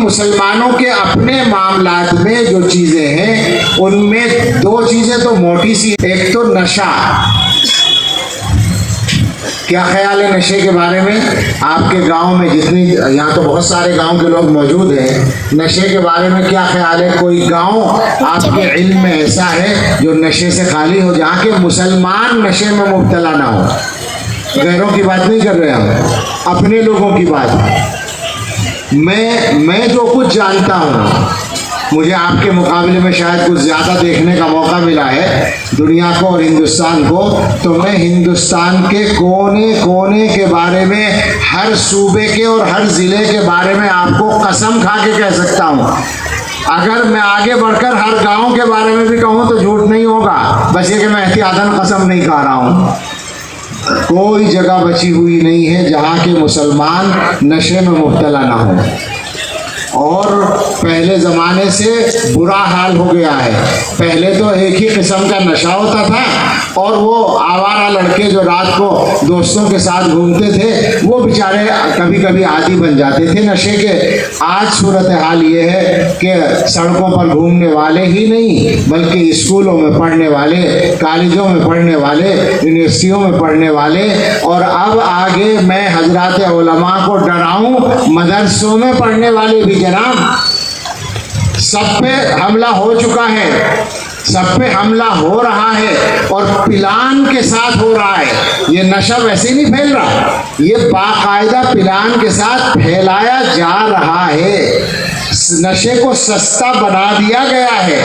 मुसलमानों के अपने मामलात में जो चीज़ें हैं उनमें दो चीज़ें तो मोटी सी, एक तो नशा। क्या ख्याल है नशे के बारे में? आपके गांव में जितनी, यहाँ तो बहुत सारे गांव के लोग मौजूद हैं, नशे के बारे में क्या ख्याल है? कोई गांव आपके इल्म में ऐसा है जो नशे से खाली हो, जहाँ के मुसलमान नशे में मुब्तला ना हो? गैरों की बात नहीं कर रहे हम, अपने लोगों की बात। मैं जो कुछ जानता हूँ, मुझे आपके मुकाबले में शायद कुछ ज़्यादा देखने का मौका मिला है दुनिया को और हिंदुस्तान को, तो मैं हिंदुस्तान के कोने कोने के बारे में, हर सूबे के और हर ज़िले के बारे में आपको कसम खा के कह सकता हूँ। अगर मैं आगे बढ़कर हर गांव के बारे में भी कहूँ तो झूठ नहीं होगा, बस ये कि मैं एहतियातन कसम नहीं खा रहा हूँ। कोई जगह बची हुई नहीं है जहाँ के मुसलमान नशे में मुब्तला ना हो। और पहले ज़माने से बुरा हाल हो गया है। पहले तो एक ही किस्म का नशा होता था और वो आवारा लड़के जो रात को दोस्तों के साथ घूमते थे वो बेचारे कभी कभी आदी बन जाते थे नशे के। आज सूरत हाल ये है कि सड़कों पर घूमने वाले ही नहीं बल्कि स्कूलों में पढ़ने वाले, कॉलेजों में पढ़ने वाले, यूनिवर्सिटियों में पढ़ने वाले, और अब आगे मैं हजरात उलमा को डराऊं, मदरसों में पढ़ने वाले भी जनाब, सब पे हमला हो चुका है, सब पे हमला हो रहा है और प्लान के साथ हो रहा है। ये नशा वैसे नहीं फैल रहा, ये बाकायदा प्लान के साथ फैलाया जा रहा है। नशे को सस्ता बना दिया गया है।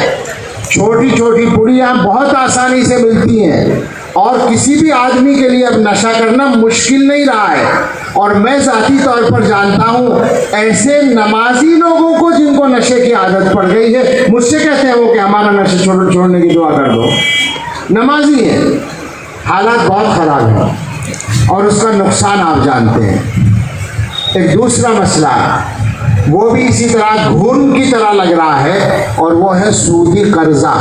छोटी छोटी पुड़ियाँ बहुत आसानी से मिलती हैं और किसी भी आदमी के लिए अब नशा करना मुश्किल नहीं रहा है। और मैं ज़ाती तौर पर जानता हूँ ऐसे नमाजी लोगों को जिनको नशे की आदत पड़ गई है, मुझसे कहते हैं वो कि हमारा नशे छोड़ने की दुआ कर दो। नमाजी है, हालात बहुत ख़राब है और उसका नुकसान आप जानते हैं। एक दूसरा मसला वो भी इसी तरह घून की तरह लग रहा है और वो है सूदी कर्जा।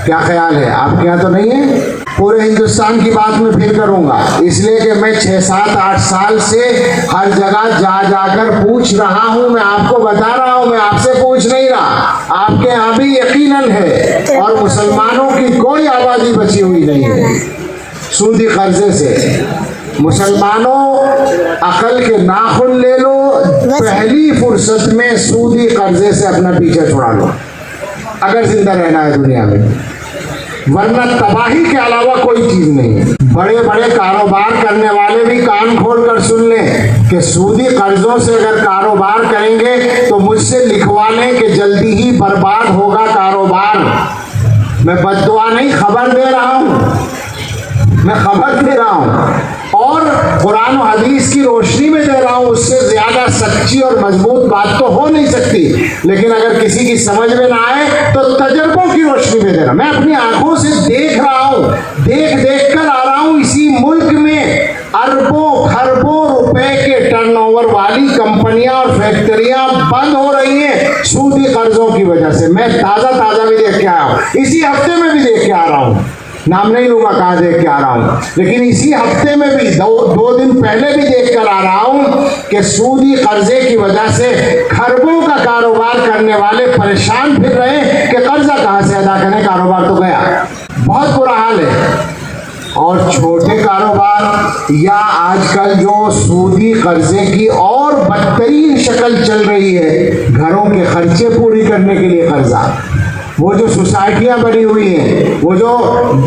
क्या ख्याल है? आपके यहाँ तो नहीं है? पूरे हिंदुस्तान की बात मैं फिर करूँगा, इसलिए कि मैं 6, 7, 8 साल से हर जगह जाकर पूछ रहा हूँ। मैं आपको बता रहा हूँ, मैं आपसे पूछ नहीं रहा। आपके यहाँ भी यकीनन है और मुसलमानों की कोई आबादी बची हुई नहीं है सूदी कर्जे से। मुसलमानों अकल के नाखून ले लो, पहली फुर्सत में सूदी कर्जे से अपना पीछे छुड़ा लो अगर जिंदा रहना है दुनिया में, वरना तबाही के अलावा कोई चीज नहीं है। बड़े बड़े कारोबार करने वाले भी कान खोल कर सुन लें कि सूदी कर्जों से अगर कारोबार करेंगे तो मुझसे लिखवा लें कि जल्दी ही बर्बाद होगा कारोबार। मैं बद्दुआ नहीं, खबर दे रहा हूँ, मैं खबर दे रहा हूँ और कुरान और हदीस की रोशनी में दे रहा हूँ। उससे ज्यादा सच्ची और मजबूत बात तो हो नहीं सकती। लेकिन अगर किसी की समझ में ना आए तो तजर्बों की रोशनी में देना। मैं अपनी आंखों से देख रहा हूँ, देख कर आ रहा हूँ। इसी मुल्क में अरबों खरबों रुपए के टर्नओवर वाली कंपनियां और फैक्ट्रियां बंद हो रही हैं सूदी कर्जों की वजह से। मैं ताजा भी देख के आया हूँ, इसी हफ्ते में भी देख के आ रहा हूँ, नाम नहीं लूंगा कहाँ देख के आ रहा हूँ, लेकिन इसी हफ्ते में भी दो दिन पहले भी देख कर आ रहा हूँ कि सूदी कर्जे की वजह से खरबों का कारोबार करने वाले परेशान फिर रहे कि कर्जा कहाँ से अदा करें, कारोबार तो गया। बहुत बुरा हाल है। और छोटे कारोबार या आजकल जो सूदी कर्जे की और बदतरीन शक्ल चल रही है, घरों के खर्चे पूरी करने के लिए कर्जा, वो जो सोसाइटियां बनी हुई हैं, वो जो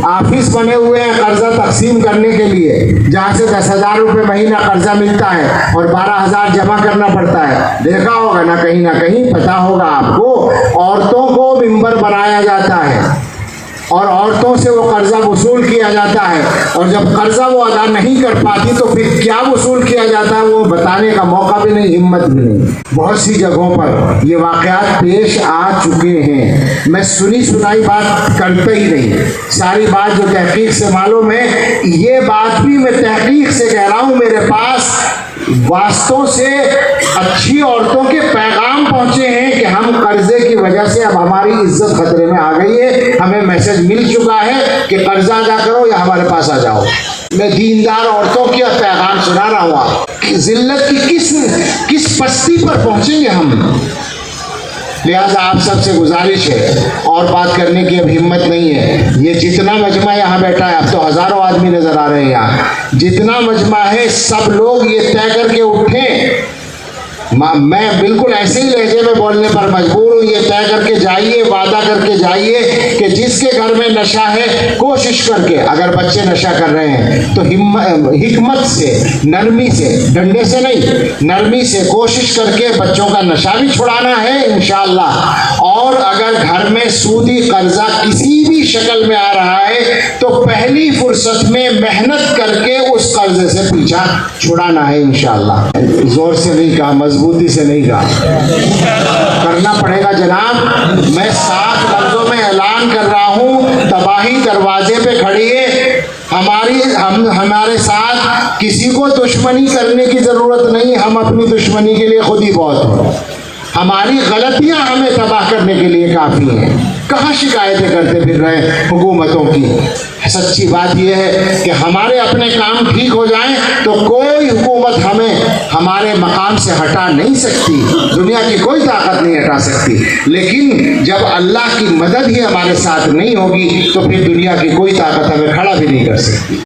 ऑफिस बने हुए हैं कर्जा तकसीम करने के लिए, जहाँ से 10,000 रुपये महीना कर्जा मिलता है और 12,000 जमा करना पड़ता है। देखा होगा ना कहीं पता होगा आपको, औरतों को मिंबर बनाया जाता है और औरतों से वो कर्जा वसूल किया जाता है और जब कर्जा वो अदा नहीं कर पाती तो फिर क्या वसूल किया जाता है वो बताने का मौका भी नहीं, हिम्मत भी नहीं। बहुत सी जगहों पर ये वाकयात पेश आ चुके हैं। मैं सुनी सुनाई बात करता ही नहीं, सारी बात जो तहकीक से मालूम है, ये बात भी मैं तहकीक से कह रहा हूँ। मेरे पास वास्तव से अच्छी औरतों के पैगाम पहुंचे हैं कि हम कर्जे की वजह से अब हमारी इज्जत खतरे में आ गई है। हमें मैसेज मिल चुका है कि कर्जा अदा करो या हमारे पास आ जाओ। मैं दीनदार औरतों की पैगाम सुना रहा हूँ आप कि जिल्लत की किस पस्ती पर पहुंचेंगे हम। लिहाजा आप सबसे गुजारिश है, और बात करने की अब हिम्मत नहीं है। ये जितना मजमा यहाँ बैठा है, अब तो हजारों आदमी नजर आ रहे हैं यहाँ, जितना मजमा है सब लोग ये तय करके उठें। मैं बिल्कुल ऐसे ही लहजे में बोलने पर मजबूर हूँ, ये तय करके जाइए, वादा करके जाइए कि जिसके घर में नशा है कोशिश करके, अगर बच्चे नशा कर रहे हैं तो हिकमत से, नरमी से, डंडे से नहीं, नरमी से कोशिश करके बच्चों का नशा भी छुड़ाना है इंशाअल्लाह। और अगर घर में सूदी कर्जा किसी भी शक्ल में आ रहा है तो पहली फुर्सत में मेहनत करके उस कर्जे से पीछा छुड़ाना है इंशाअल्लाह। जोर से नहीं कहा, मजबूती से नहीं कहा, करना पड़ेगा जनाब। मैं साफ लफ्जों में ऐलान कर रहा हूँ, तबाही दरवाजे पे खड़ी है। हमारे साथ किसी को दुश्मनी करने की जरूरत नहीं, हम अपनी दुश्मनी के लिए खुद ही बहुत हैं। हमारी गलतियां हमें तबाह करने के लिए काफ़ी हैं। कहाँ शिकायतें करते फिर रहे हुकूमतों की। सच्ची बात यह है कि हमारे अपने काम ठीक हो जाएं तो कोई हुकूमत हमें हमारे मकाम से हटा नहीं सकती, दुनिया की कोई ताकत नहीं हटा सकती। लेकिन जब अल्लाह की मदद ही हमारे साथ नहीं होगी तो फिर दुनिया की कोई ताकत हमें खड़ा भी नहीं कर सकती।